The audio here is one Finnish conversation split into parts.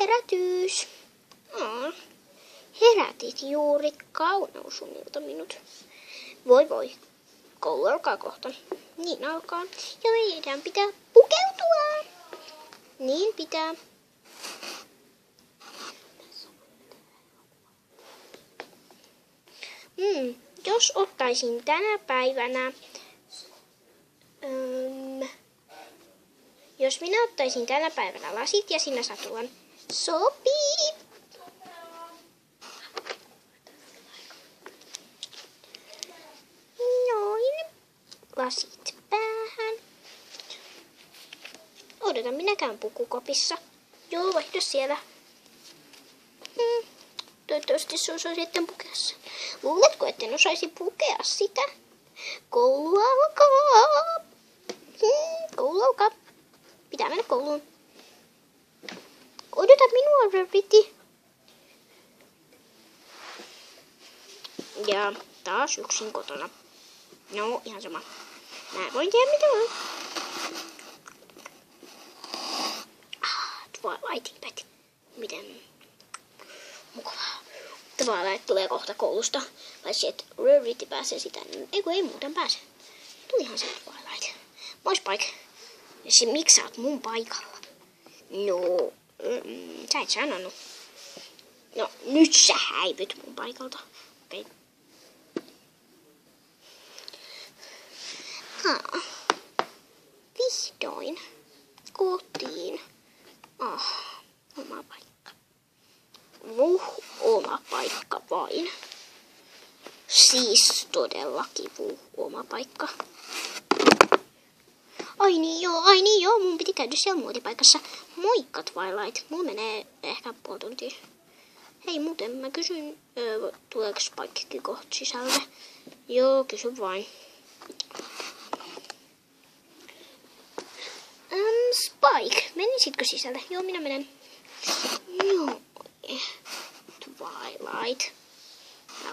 herätys. Herätit juuri kauneusunilta minut. Voi voi. Koulu alkaa kohta. Niin alkaa. Ja meidän pitää pukeutua. Niin pitää. Jos ottaisin tänä päivänä... Jos minä ottaisin tänä päivänä lasit ja sinä satulan. Sopii! Noin. Lasit päähän. Odota, minä käyn pukukopissa. Joo, vaihda siellä. Toivottavasti se osaa sitten pukea sen. Luuletko, etten osaisi pukea sitä? Koulu alkaa. Koulu alkaa. Pitää mennä kouluun. Odota minua, Rarity. Ja taas yksin kotona. No, ihan sama. Mä voin tehdä mitä vaan. Twilight Pet. Miten mukavaa. Twilight tulee kohta koulusta. Paitsi että Rarity pääsee sitä. Ei muuten pääse. Tulihan se Twilight. Moi Spike. Miksi sä oot mun paikalla? No, sä et sanonut. No, nyt sä häivyt mun paikalta. Okei. Vihdoin. Kotiin. Oma paikka. Oma paikka vain. Siis todellakin oma paikka. Ai niin joo, mun piti käydä siellä muotipaikassa. Moikka Twilight, mulla menee ehkä puoli tuntia. Hei muuten, mä kysyn, tuleeko Spikekin kohta sisälle? Joo, kysy vain. Spike, menisitkö sisälle? Joo, minä menen. Joo, Twilight.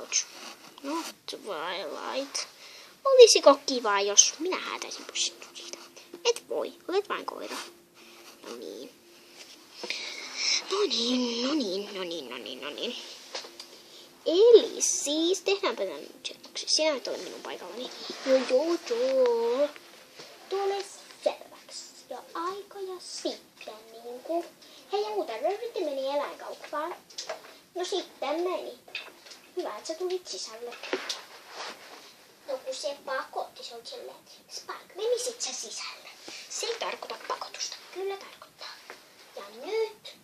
Ouch. No, Twilight. Olisiko kiva, jos minä häätäisin pussin siitä? Et voi, olet vain koira. No niin. Eli siis, tehdäänpä tämän selväksi. Sinä et ole minun paikallani. Joo. Tule selväksi. Ja aikoja sitten niinku. Hei ja muuten, Rarity meni eläinkauppaan. No sitten meni. Hyvä, että sä tulit sisälle. No kun se pakotti, se on silleen, Spike, menisit sä sisälle? Se ei tarkoita pakotusta. Kyllä tarkoittaa. Ja nyt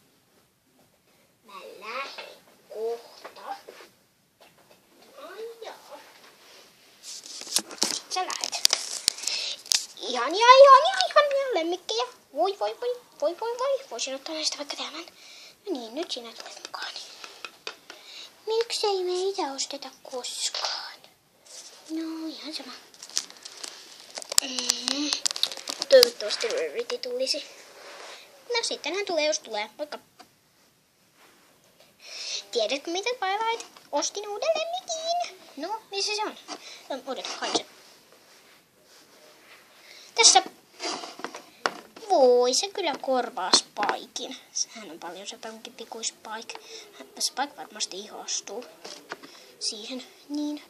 mä lähden kohta. Ai jaa. Sä lähet. Ihania lemmikkejä. Voi. Voisin ottaa näistä vaikka tämän. No niin, nyt sinä tulet mukaan. Miksei meitä osteta koskaan? No, ihan sama. Toivottavasti Rarity tulisi. No, sitten hän tulee, jos tulee. Moikka. Tiedätkö, mitä Twilight? Ostin uuden lemmikin. No, missä se on? Odota, hain sen. Tässä. Voi, se kyllä korvaa Spikein. Hän on paljon sepänkin kuin Spike. Spike varmasti ihastuu siihen. Niin.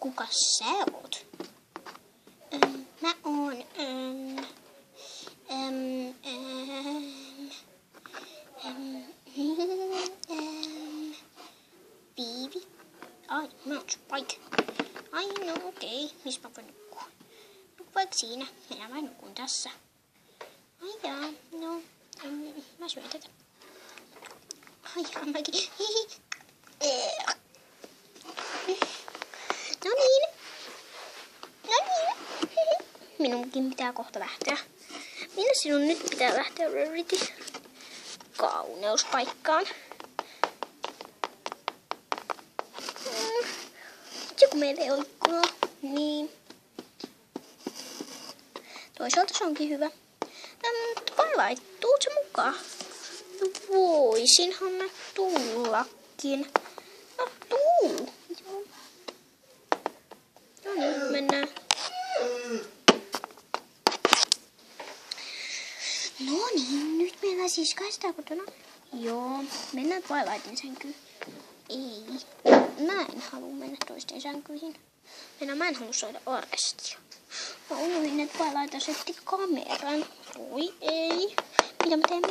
Kuka sä oot? Mä oon... Viivi. Ai, mä oon Spike. Ai, no okei. Missä mä voin nukkua? Nukku vaikka siinä. Minä vain nukun tässä. Ai jaa, no... mä syön tätä. Ai jaa, mäkin. No niin. Minunkin pitää kohta lähteä. Minne sinun nyt pitää lähteä, Rarity? Kauneuspaikkaan. Kun meillä ei ole ikkunaa, niin toisaalta se onkin hyvä. Twilight, tuut sä mukaan? No voisinhan mä tullakin. No tuu. Joo. No niin, mennään. Siis kahdestaan kotona? Joo, mennään Twilightin sänkyyn. Ei, mä en halua mennä toisten sänkyihin. Mä en halua soida Orestia. Mä unohdin, että Twilight asetti kameran. Voi ei. Mitä mä teen?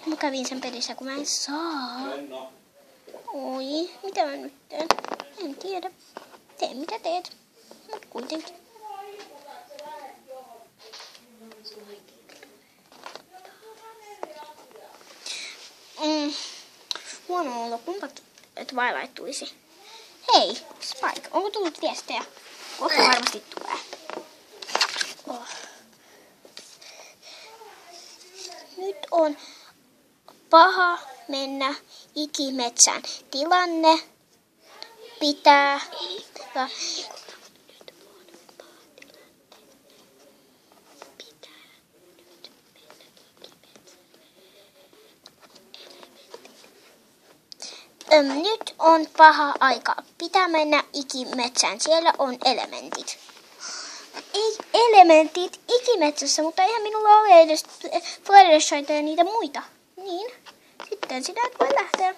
Mä kävin sen pelissä, kun mä en saa. Oi, mitä mä nyt teen? En tiedä. Tee mitä teet. Mut kuitenkin. Huono olo, kumpa Twilight tulisi. Hei, Spike, onko tullut viestejä? Kohta varmasti tulee. Oh. Nyt on paha mennä ikimetsään. Tilanne pitää... Nyt on paha aika. Pitää mennä ikimetsään. Siellä on elementit. Ei elementit ikimetsässä, mutta eihän minulla ole edes Fluttershyta ja niitä muita. Niin. Sitten sinä voi lähteä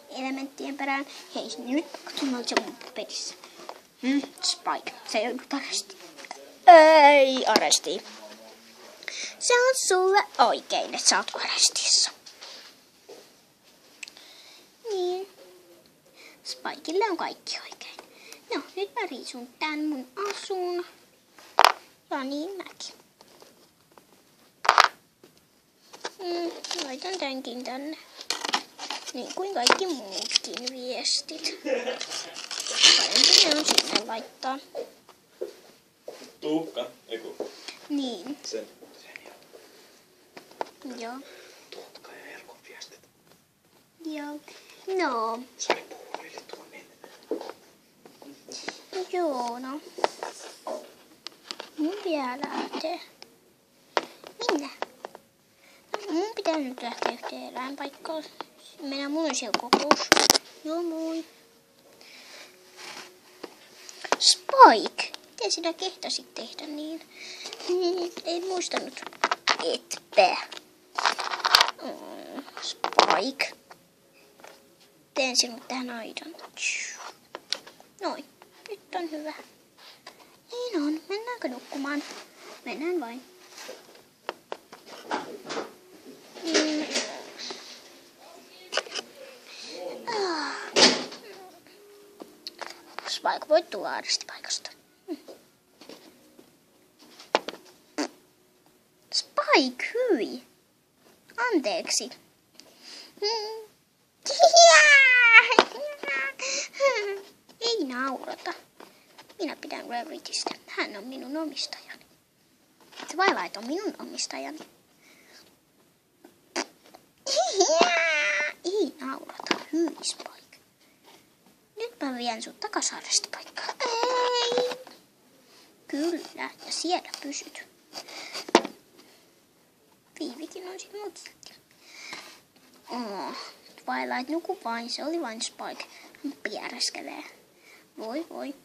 elementtien perään. Hei, nyt katsotaan se mun pelissä. Spike, se joudut arestiin. Ei arestiin. Se on sulle oikein, että sä oot arestissa. Niin. Spikelle on kaikki oikein. No, nyt mä riisun tän mun asun. Ja niin mäkin. Laitan tämänkin tänne. Niin kuin kaikki muutkin viestit. Parempi ne on sinne laittaa. Tuukka, eiku. Niin. Sen. Joo. Tuukka ja Erkon viestit. Joo. No. Sari puhuili tunnin. Joo, no. Mun pitää lähteä. Minne? No, mun pitää nyt lähteä yhteen eläinpaikkaan. Mennään mun siellä kokous. Joo, moi. Spike! Miten sinä kehtasit tehdä niin? En muistanut. Etpä. Spike. Teen sinut tähän aidan. Noin. Nyt on hyvä. Niin on. Mennäänkö nukkumaan? Mennään vain. Spike, voit tulla arestipaikasta. Spike, hyi. Anteeksi. Ei naurata. Minä pidän Raritista. Hän on minun omistajani. Twilight on minun omistajani. Ei naurata. Hyi, Spike. Nyt mä vien sut takas arestipaikkaan. Ei. Kyllä, ja siellä pysyt. Viivikin on sinua kiltti. Twilight, nuku vain. Se oli vain Spike. Hän piereskelee. Voi voi.